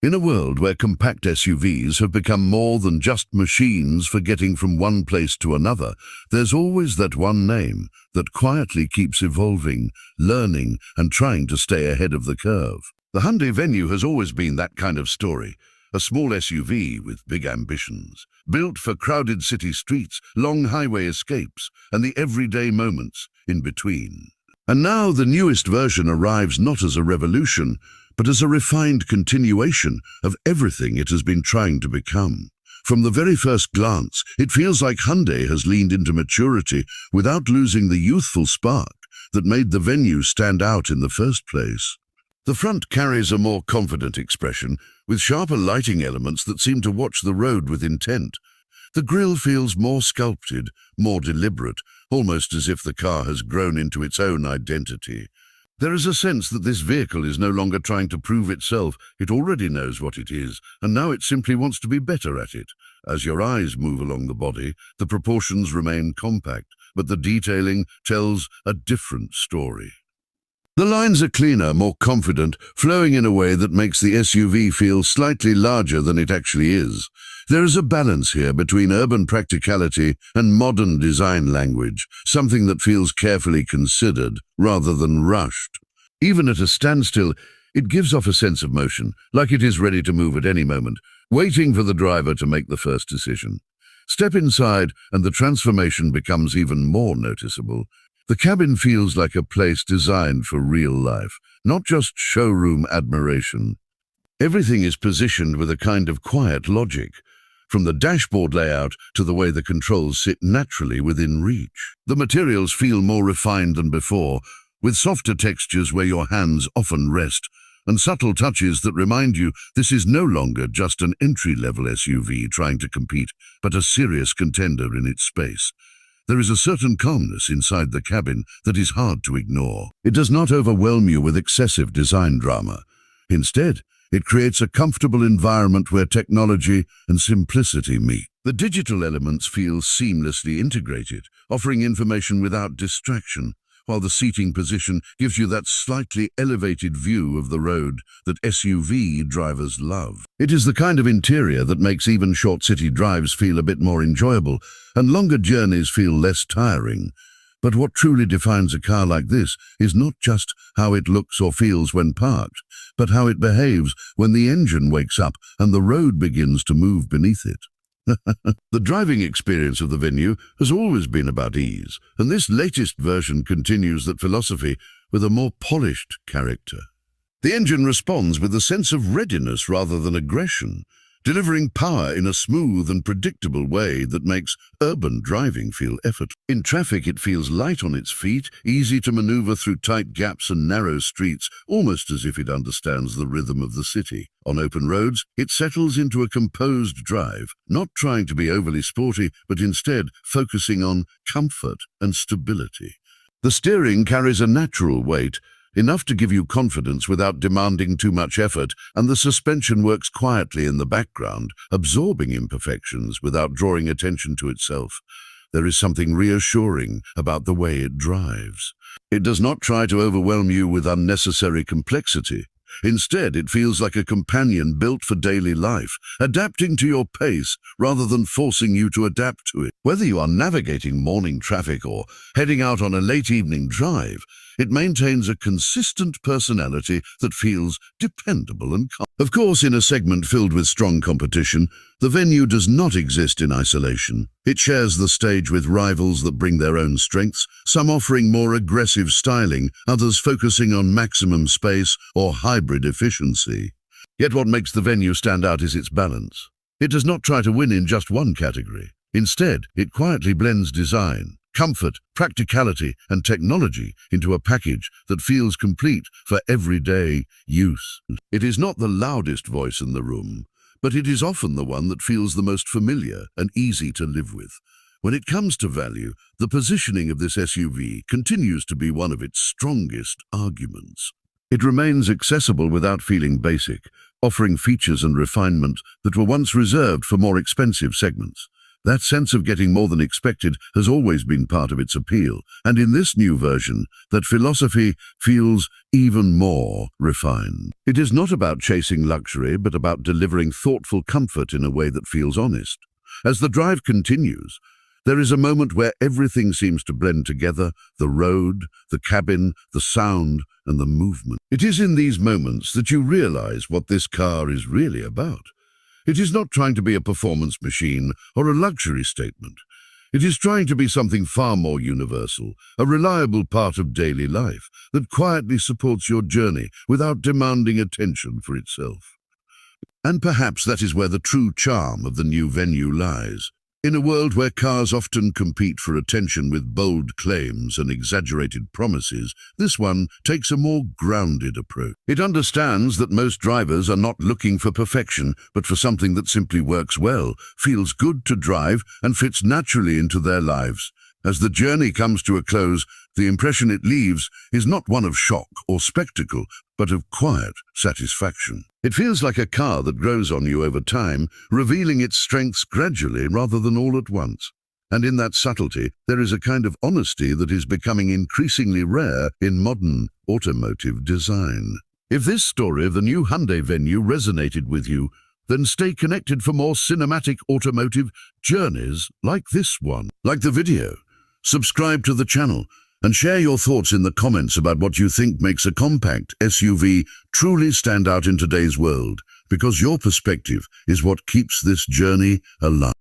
In a world where compact SUVs have become more than just machines for getting from one place to another, there's always that one name that quietly keeps evolving, learning, and trying to stay ahead of the curve. The Hyundai Venue has always been that kind of story, a small SUV with big ambitions, built for crowded city streets, long highway escapes, and the everyday moments in between. And now the newest version arrives not as a revolution, but as a refined continuation of everything it has been trying to become. From the very first glance, it feels like Hyundai has leaned into maturity without losing the youthful spark that made the Venue stand out in the first place. The front carries a more confident expression, with sharper lighting elements that seem to watch the road with intent. The grille feels more sculpted, more deliberate, almost as if the car has grown into its own identity. There is a sense that this vehicle is no longer trying to prove itself. It already knows what it is, and now it simply wants to be better at it. As your eyes move along the body, the proportions remain compact, but the detailing tells a different story. The lines are cleaner, more confident, flowing in a way that makes the SUV feel slightly larger than it actually is. There is a balance here between urban practicality and modern design language, something that feels carefully considered rather than rushed. Even at a standstill, it gives off a sense of motion, like it is ready to move at any moment, waiting for the driver to make the first decision. Step inside, and the transformation becomes even more noticeable. The cabin feels like a place designed for real life, not just showroom admiration. Everything is positioned with a kind of quiet logic, from the dashboard layout to the way the controls sit naturally within reach. The materials feel more refined than before, with softer textures where your hands often rest, and subtle touches that remind you this is no longer just an entry-level SUV trying to compete, but a serious contender in its space. There is a certain calmness inside the cabin that is hard to ignore. It does not overwhelm you with excessive design drama. Instead, it creates a comfortable environment where technology and simplicity meet. The digital elements feel seamlessly integrated, offering information without distraction, while the seating position gives you that slightly elevated view of the road that SUV drivers love. It is the kind of interior that makes even short city drives feel a bit more enjoyable, and longer journeys feel less tiring. But what truly defines a car like this is not just how it looks or feels when parked, but how it behaves when the engine wakes up and the road begins to move beneath it. The driving experience of the Venue has always been about ease, and this latest version continues that philosophy with a more polished character. The engine responds with a sense of readiness rather than aggression, delivering power in a smooth and predictable way that makes urban driving feel effortless. In traffic, it feels light on its feet, easy to maneuver through tight gaps and narrow streets, almost as if it understands the rhythm of the city. On open roads, it settles into a composed drive, not trying to be overly sporty, but instead focusing on comfort and stability. The steering carries a natural weight, enough to give you confidence without demanding too much effort, and the suspension works quietly in the background, absorbing imperfections without drawing attention to itself. There is something reassuring about the way it drives. It does not try to overwhelm you with unnecessary complexity. Instead, it feels like a companion built for daily life, adapting to your pace rather than forcing you to adapt to it. Whether you are navigating morning traffic or heading out on a late evening drive, it maintains a consistent personality that feels dependable and calm. Of course, in a segment filled with strong competition, the Venue does not exist in isolation. It shares the stage with rivals that bring their own strengths, some offering more aggressive styling, others focusing on maximum space or hybrid efficiency. Yet what makes the Venue stand out is its balance. It does not try to win in just one category. Instead, it quietly blends design, comfort, practicality, and technology into a package that feels complete for everyday use. It is not the loudest voice in the room, but it is often the one that feels the most familiar and easy to live with. When it comes to value, the positioning of this SUV continues to be one of its strongest arguments. It remains accessible without feeling basic, offering features and refinement that were once reserved for more expensive segments. That sense of getting more than expected has always been part of its appeal, and in this new version, that philosophy feels even more refined. It is not about chasing luxury, but about delivering thoughtful comfort in a way that feels honest. As the drive continues, there is a moment where everything seems to blend together: the road, the cabin, the sound, and the movement. It is in these moments that you realize what this car is really about. It is not trying to be a performance machine or a luxury statement. It is trying to be something far more universal, a reliable part of daily life that quietly supports your journey without demanding attention for itself. And perhaps that is where the true charm of the new Venue lies. In a world where cars often compete for attention with bold claims and exaggerated promises, this one takes a more grounded approach. It understands that most drivers are not looking for perfection, but for something that simply works well, feels good to drive, and fits naturally into their lives. As the journey comes to a close, the impression it leaves is not one of shock or spectacle, but of quiet satisfaction. It feels like a car that grows on you over time, revealing its strengths gradually rather than all at once. And in that subtlety, there is a kind of honesty that is becoming increasingly rare in modern automotive design. If this story of the new Hyundai Venue resonated with you, then stay connected for more cinematic automotive journeys like this one. Like the video, subscribe to the channel, and share your thoughts in the comments about what you think makes a compact SUV truly stand out in today's world, because your perspective is what keeps this journey alive.